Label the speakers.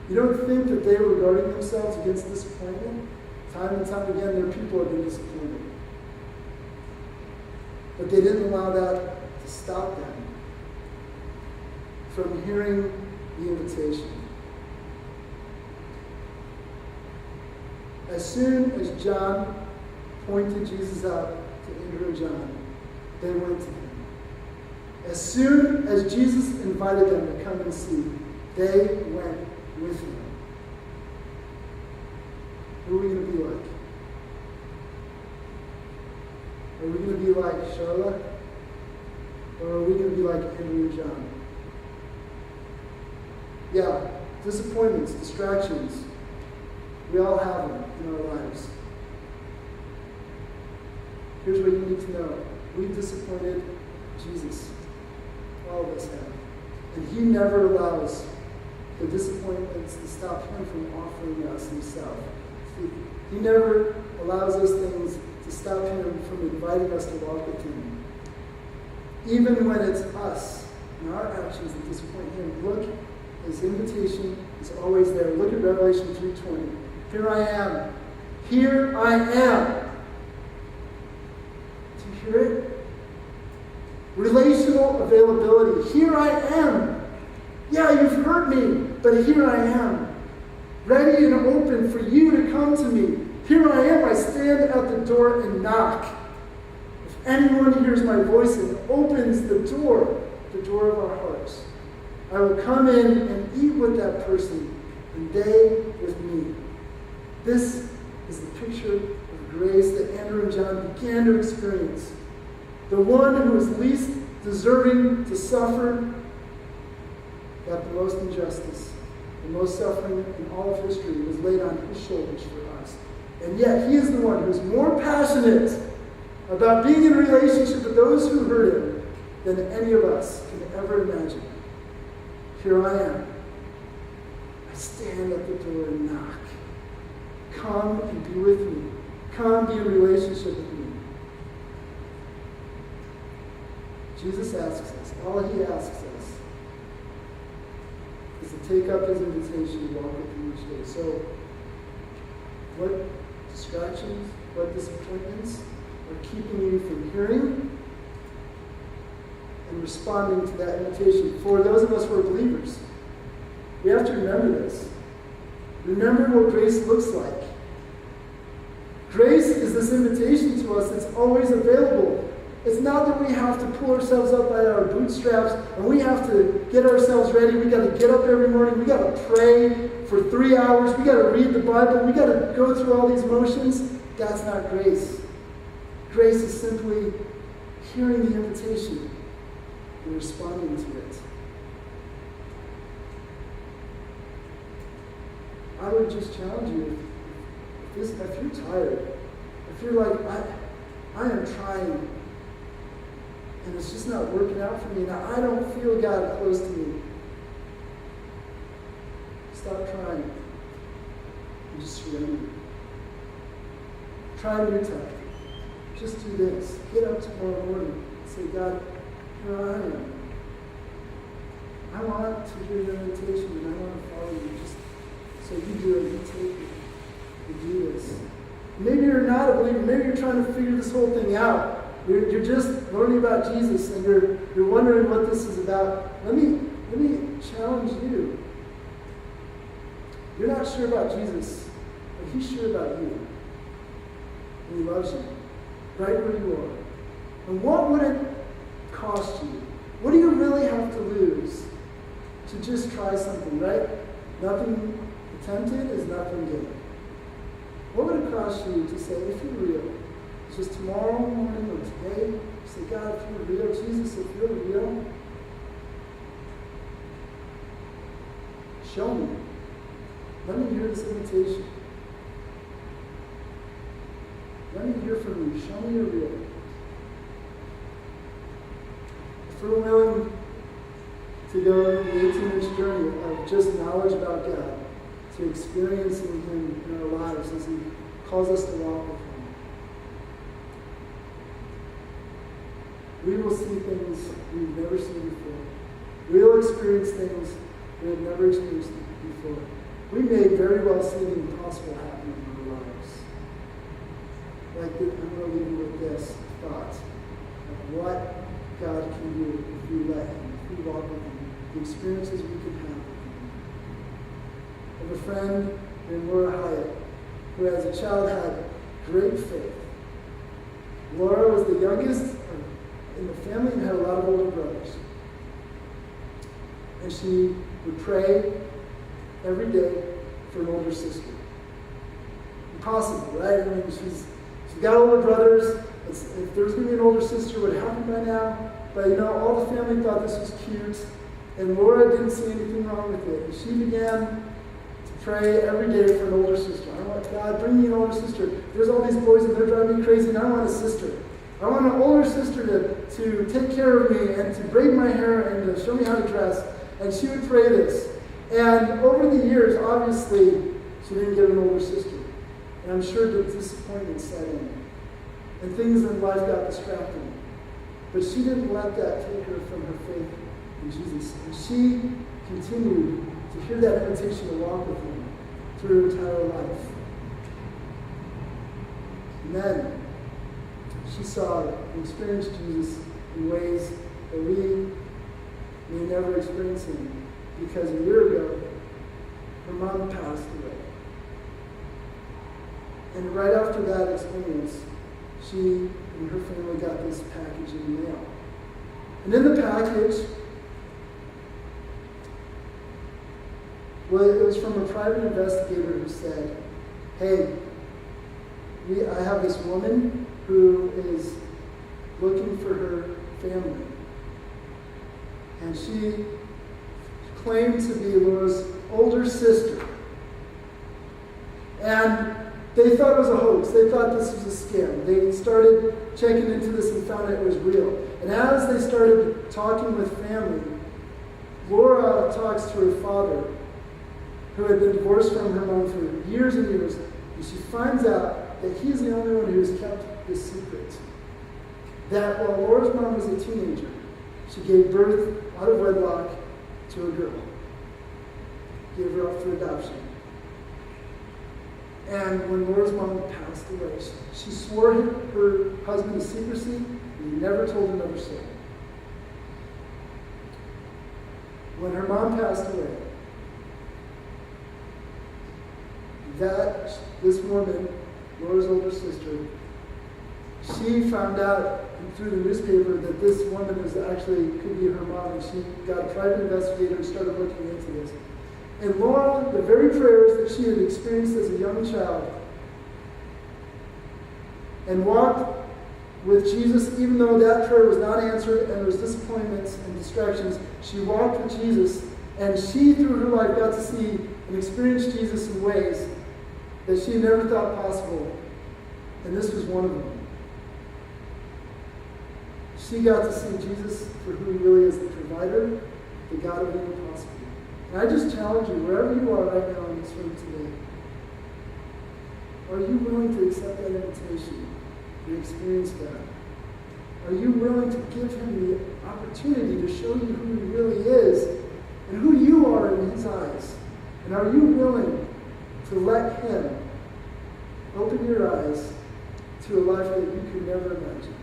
Speaker 1: You don't think that they were guarding themselves against disappointment? Time and time again, their people have been disappointed. But they didn't allow that to stop them from hearing the invitation. As soon as John pointed Jesus out to Andrew and John, they went to him. As soon as Jesus invited them to come and see, they went with him. Who are we going to be like? Are we going to be like Charlotte? Or are we going to be like Andrew and John? Yeah, disappointments, distractions. We all have them in our lives. Here's what you need to know. We've disappointed Jesus. All of us have. And he never allows the disappointments to stop him from offering us himself. He never allows those things to stop him from inviting us to walk with him. Even when it's us and our actions that disappoint him, look, his invitation is always there. Look at Revelation 3:20. Here I am. Here I am. Do you hear it? Relational availability. Here I am. Yeah, you've hurt me, but here I am. Ready and open for you to come to me. Here I am. I stand at the door and knock. If anyone hears my voice and opens the door of our hearts, I will come in and eat with that person, and they with me. This is the picture of grace that Andrew and John began to experience. The one who was least deserving to suffer got the most injustice. The most suffering in all of history was laid on his shoulders for us. And yet he is the one who is more passionate about being in a relationship with those who hurt him than any of us can ever imagine. Here I am. I stand at the door and knock. Come and be with me. Come be in relationship with me. Jesus asks us, all he asks us is to take up his invitation to walk with him each day. So, what distractions, what disappointments are keeping you from hearing and responding to that invitation? For those of us who are believers, we have to remember this. Remember what grace looks like. Grace is this invitation to us that's always available. It's not that we have to pull ourselves up by our bootstraps and we have to get ourselves ready. We got to get up every morning. We got to pray for 3 hours. We got to read the Bible. We got to go through all these motions. That's not grace. Grace is simply hearing the invitation and responding to it. I would just challenge you, if you're tired, if you're like, I am trying, and it's just not working out for me, and I don't feel God close to me, stop trying and just surrender. Try a new time. Just do this. Get up tomorrow morning and say, God, here I am. I want to hear your invitation and I want to follow you. Just so you do it, you take it, you do this. Maybe you're not a believer. Maybe you're trying to figure this whole thing out. You're just learning about Jesus and you're wondering what this is about. Let me challenge you. You're not sure about Jesus, but he's sure about you. And he loves you right where you are. And what would it cost you? What do you really have to lose to just try something, right? Nothing attempted is nothing gained. What would it cost you to say, if you're real, it's just tomorrow morning or today, say, God, if you're real, Jesus, if you're real, show me. Let me hear this invitation. Let me hear from you. Show me you're real. If we're willing to go the 18-inch journey of just knowledge about God, to experiencing him in our lives as he calls us to walk with him, we will see things we've never seen before. We will experience things we have never experienced before. we may very well see the impossible happen in our lives. I'm going to leave you with this thought of what God can do if we let Him, if we walk with Him, the experiences we can have with Him. I have a friend named Laura Hyatt, who as a child had great faith. Laura was the youngest in the family and had a lot of older brothers. And she would pray every day for an older sister. Impossible, right? I mean, she's got older brothers. If there was going to be an older sister, it would happen by now. But all the family thought this was cute. And Laura didn't see anything wrong with it. And she began to pray every day for an older sister. I want God, bring me an older sister. There's all these boys and they're driving me crazy, and I want a sister. I want an older sister to take care of me and to braid my hair and to show me how to dress. And she would pray this. And over the years, obviously, she didn't get an older sister. And I'm sure that disappointment set in. And things in life got distracting. But she didn't let that take her from her faith in Jesus. And she continued to hear that invitation to walk with Him through her entire life. And then she saw and experienced Jesus in ways that we may never experience Him. Because a year ago, her mom passed away. And right after that experience, she and her family got this package in the mail. And in the package, it was from a private investigator who said, hey, I have this woman who is looking for her family. And she claimed to be Laura's older sister. And they thought it was a hoax. They thought this was a scam. They started checking into this and found out it was real. And as they started talking with family, Laura talks to her father, who had been divorced from her mom for years and years, and she finds out that he's the only one who has kept this secret. That while Laura's mom was a teenager, she gave birth out of wedlock to a girl. Gave her up for adoption. And when Laura's mom passed away, she swore her husband to secrecy, and he never told another soul. When her mom passed away, this woman, Laura's older sister, she found out through the newspaper that this woman could be her mom, and she got a private investigator and started looking into this. And Laura, the very prayers that she had experienced as a young child, and walked with Jesus, even though that prayer was not answered and there was disappointments and distractions, she walked with Jesus, and she, through her life, got to see and experience Jesus in ways that she never thought possible. And this was one of them. She got to see Jesus for who He really is, the provider, the God of the impossible. And I just challenge you, wherever you are right now in this room today, are you willing to accept that invitation and experience God? Are you willing to give Him the opportunity to show you who He really is and who you are in His eyes? And are you willing to let Him open your eyes to a life that you could never imagine?